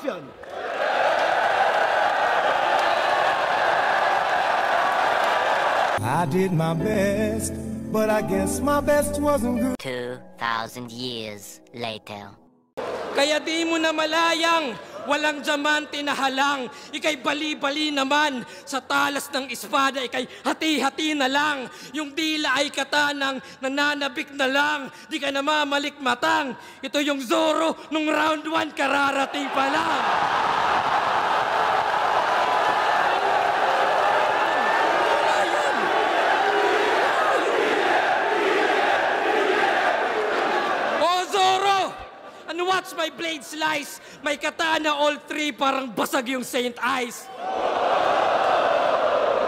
Action! I did my best, but I guess my best wasn't good. 2,000 years later. Kaya di mo na malayang, walang diamante na halang. Ika'y bali-bali naman, sa talas ng espada, ika'y hati-hati na lang. Yung dila ay katanang, nananabik na lang. Di ka na mamalikmatang. Ito yung Zoro, nung round 1 kararating pa lang. Watch my blade slice. May katana all 3, parang basag yung Saint Ice.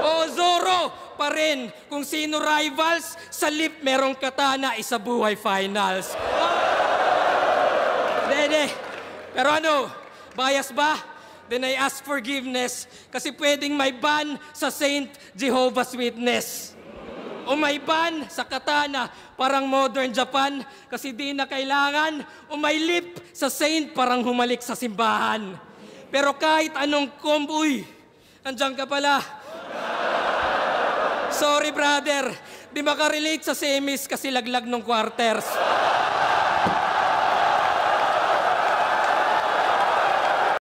O Zoro pa rin. Kung sino rivals, sa lip merong katana, isa buhay finals. Dede. Pero ano, bias ba? Then I ask forgiveness kasi pwedeng may ban sa Saint Jehovah's Witness. O may ban sa katana, parang modern Japan, kasi di na kailangan. O may lip sa saint, parang humalik sa simbahan. Pero kahit anong komboy, andyan ka pala. Sorry brother, di makarelate sa semis kasi laglag ng quarters.